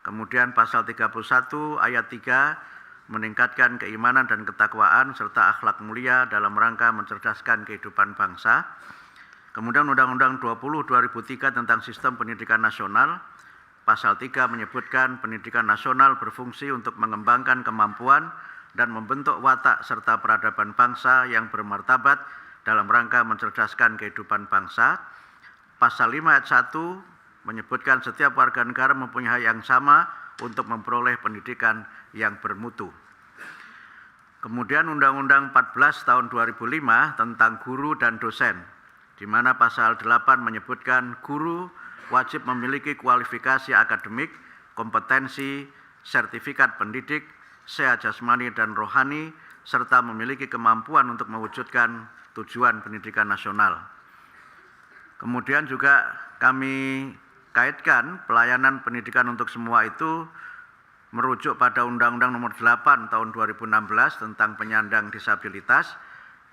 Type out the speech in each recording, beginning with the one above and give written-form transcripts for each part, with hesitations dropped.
Kemudian pasal 31 ayat 3 meningkatkan keimanan dan ketakwaan serta akhlak mulia dalam rangka mencerdaskan kehidupan bangsa. Kemudian Undang-Undang 20/2003 tentang Sistem Pendidikan Nasional, pasal 3 menyebutkan pendidikan nasional berfungsi untuk mengembangkan kemampuan dan membentuk watak serta peradaban bangsa yang bermartabat dalam rangka mencerdaskan kehidupan bangsa. Pasal 5 ayat 1 menyebutkan setiap warga negara mempunyai hak yang sama untuk memperoleh pendidikan yang bermutu. Kemudian Undang-Undang 14 tahun 2005 tentang guru dan dosen, di mana pasal 8 menyebutkan guru wajib memiliki kualifikasi akademik, kompetensi, sertifikat pendidik, sehat jasmani dan rohani, serta memiliki kemampuan untuk mewujudkan tujuan pendidikan nasional. Kemudian juga kami kaitkan pelayanan pendidikan untuk semua itu merujuk pada Undang-Undang Nomor 8 Tahun 2016 tentang penyandang disabilitas,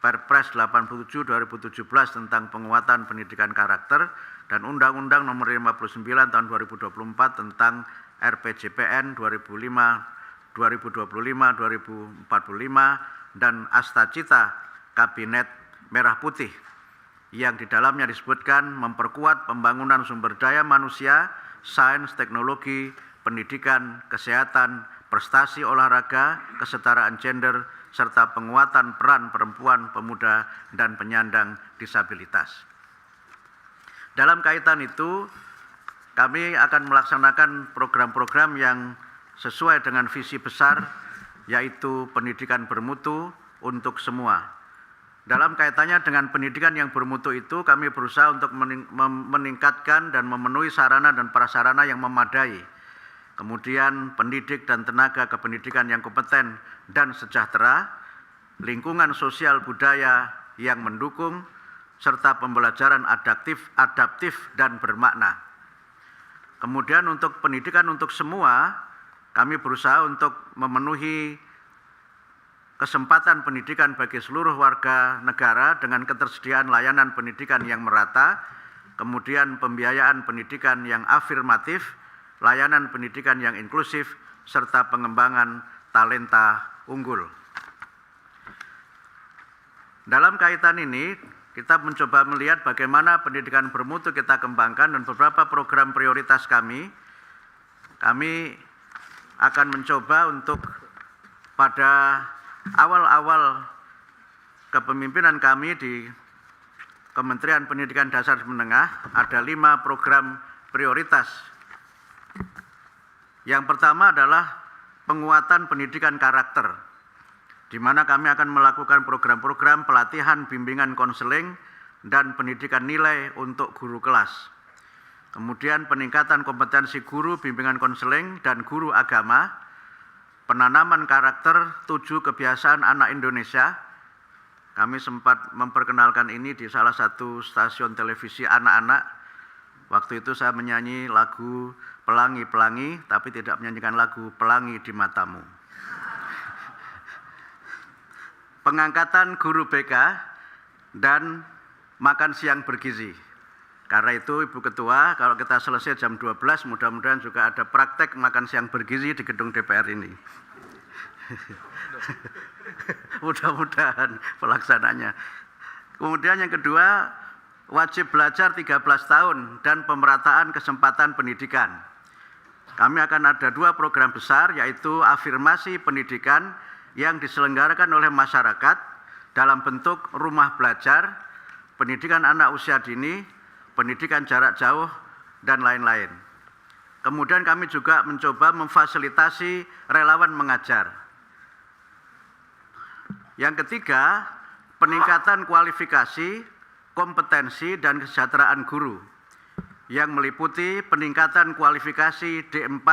Perpres 87 2017 tentang penguatan pendidikan karakter, dan Undang-Undang Nomor 59 Tahun 2024 tentang RPJPN 2025-2045 dan Astacita Kabinet Merah Putih, yang di dalamnya disebutkan memperkuat pembangunan sumber daya manusia, sains, teknologi, pendidikan, kesehatan, prestasi olahraga, kesetaraan gender, serta penguatan peran perempuan, pemuda, dan penyandang disabilitas. Dalam kaitan itu, kami akan melaksanakan program-program yang sesuai dengan visi besar, yaitu pendidikan bermutu untuk semua. Dalam kaitannya dengan pendidikan yang bermutu itu, kami berusaha untuk meningkatkan dan memenuhi sarana dan prasarana yang memadai. Kemudian pendidik dan tenaga kependidikan yang kompeten dan sejahtera, lingkungan sosial budaya yang mendukung, serta pembelajaran adaptif dan bermakna. Kemudian untuk pendidikan untuk semua, kami berusaha untuk memenuhi kesempatan pendidikan bagi seluruh warga negara dengan ketersediaan layanan pendidikan yang merata, kemudian pembiayaan pendidikan yang afirmatif, layanan pendidikan yang inklusif, serta pengembangan talenta unggul. Dalam kaitan ini, kita mencoba melihat bagaimana pendidikan bermutu kita kembangkan, dan beberapa program prioritas kami akan mencoba untuk pada awal-awal kepemimpinan kami di Kementerian Pendidikan Dasar dan Menengah, ada 5 program prioritas. Yang pertama adalah penguatan pendidikan karakter, di mana kami akan melakukan program-program pelatihan, bimbingan konseling, dan pendidikan nilai untuk guru kelas. Kemudian peningkatan kompetensi guru, bimbingan konseling, dan guru agama, penanaman karakter 7 kebiasaan anak Indonesia. Kami sempat memperkenalkan ini di salah satu stasiun televisi anak-anak. Waktu itu saya menyanyi lagu Pelangi-Pelangi, tapi tidak menyanyikan lagu Pelangi di Matamu. Pengangkatan guru BK dan makan siang bergizi. Karena itu Ibu Ketua, kalau kita selesai jam 12, mudah-mudahan juga ada praktek makan siang bergizi di gedung DPR ini. Mudah-mudahan pelaksananya. Kemudian yang kedua, wajib belajar 13 tahun dan pemerataan kesempatan pendidikan. Kami akan ada 2 program besar, yaitu afirmasi pendidikan yang diselenggarakan oleh masyarakat dalam bentuk rumah belajar, pendidikan anak usia dini, pendidikan jarak jauh, dan lain-lain. Kemudian kami juga mencoba memfasilitasi relawan mengajar. Yang ketiga, peningkatan kualifikasi, kompetensi, dan kesejahteraan guru, yang meliputi peningkatan kualifikasi D4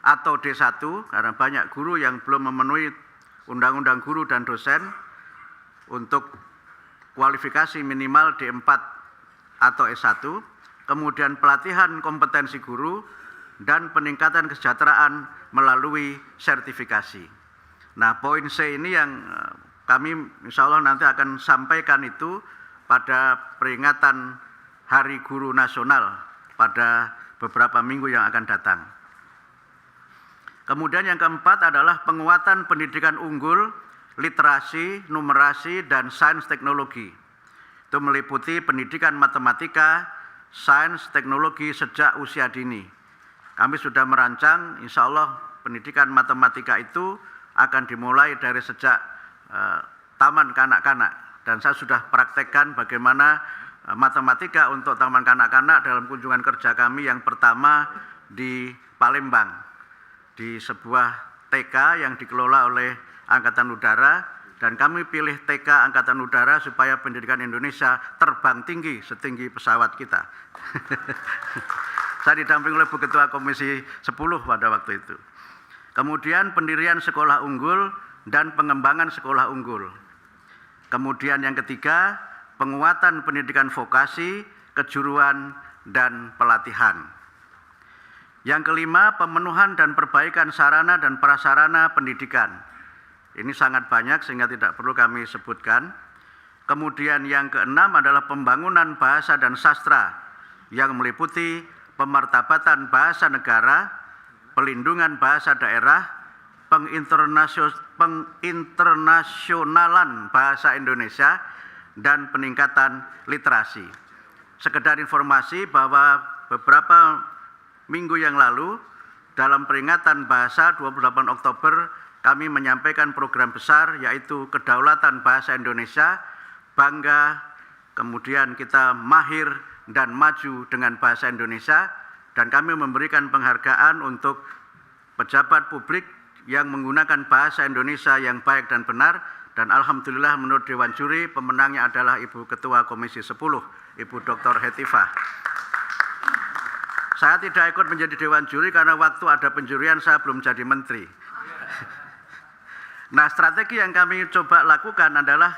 atau D1, karena banyak guru yang belum memenuhi Undang-Undang Guru dan Dosen, untuk kualifikasi minimal D4 atau S1, kemudian pelatihan kompetensi guru, dan peningkatan kesejahteraan melalui sertifikasi. Nah, poin C ini yang kami insya Allah nanti akan sampaikan itu pada peringatan Hari Guru Nasional pada beberapa minggu yang akan datang. Kemudian yang keempat adalah penguatan pendidikan unggul, literasi, numerasi, dan sains teknologi. Itu meliputi pendidikan matematika, sains, teknologi sejak usia dini. Kami sudah merancang, insya Allah pendidikan matematika itu akan dimulai dari sejak taman kanak-kanak. Dan saya sudah praktekkan bagaimana matematika untuk taman kanak-kanak dalam kunjungan kerja kami yang pertama di Palembang, di sebuah TK yang dikelola oleh Angkatan Udara, dan kami pilih TK Angkatan Udara supaya pendidikan Indonesia terbang tinggi setinggi pesawat kita. Saya didampingi oleh Bu Ketua Komisi 10 pada waktu itu. Kemudian pendirian sekolah unggul dan pengembangan sekolah unggul. Kemudian yang ketiga, penguatan pendidikan vokasi, kejuruan, dan pelatihan. Yang kelima, pemenuhan dan perbaikan sarana dan prasarana pendidikan. Ini sangat banyak sehingga tidak perlu kami sebutkan. Kemudian yang keenam adalah pembangunan bahasa dan sastra yang meliputi pemartabatan bahasa negara, pelindungan bahasa daerah, penginternasionalan bahasa Indonesia, dan peningkatan literasi. Sekedar informasi bahwa beberapa minggu yang lalu dalam peringatan bahasa 28 Oktober kami menyampaikan program besar yaitu kedaulatan bahasa Indonesia, bangga, kemudian kita mahir dan maju dengan bahasa Indonesia, dan kami memberikan penghargaan untuk pejabat publik yang menggunakan bahasa Indonesia yang baik dan benar, dan alhamdulillah menurut Dewan Juri pemenangnya adalah Ibu Ketua Komisi 10, Ibu Dr. Hetifah. Saya tidak ikut menjadi Dewan Juri karena waktu ada penjurian saya belum jadi menteri. Nah, strategi yang kami coba lakukan adalah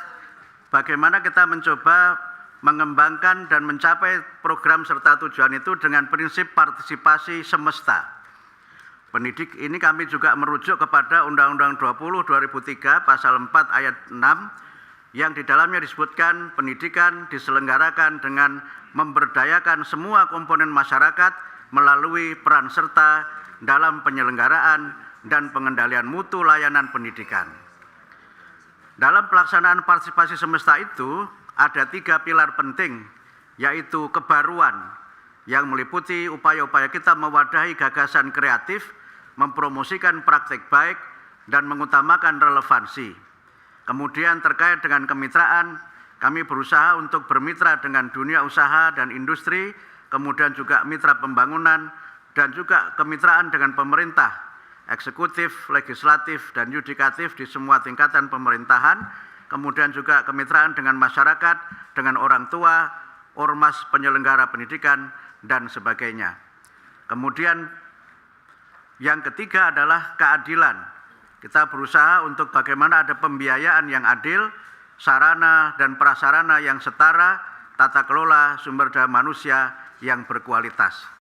bagaimana kita mencoba mengembangkan dan mencapai program serta tujuan itu dengan prinsip partisipasi semesta. Pendidik ini kami juga merujuk kepada Undang-Undang 20/2003 pasal 4 ayat 6 yang di dalamnya disebutkan pendidikan diselenggarakan dengan memberdayakan semua komponen masyarakat melalui peran serta dalam penyelenggaraan dan pengendalian mutu layanan pendidikan. Dalam pelaksanaan partisipasi semesta itu ada 3 pilar penting, yaitu kebaruan yang meliputi upaya-upaya kita mewadahi gagasan kreatif, mempromosikan praktek baik, dan mengutamakan relevansi. Kemudian terkait dengan kemitraan, kami berusaha untuk bermitra dengan dunia usaha dan industri, kemudian juga mitra pembangunan, dan juga kemitraan dengan pemerintah, eksekutif, legislatif, dan yudikatif di semua tingkatan pemerintahan, kemudian juga kemitraan dengan masyarakat, dengan orang tua, ormas penyelenggara pendidikan, dan sebagainya. Kemudian yang ketiga adalah keadilan. Kita berusaha untuk bagaimana ada pembiayaan yang adil, sarana dan prasarana yang setara, tata kelola sumber daya manusia yang berkualitas.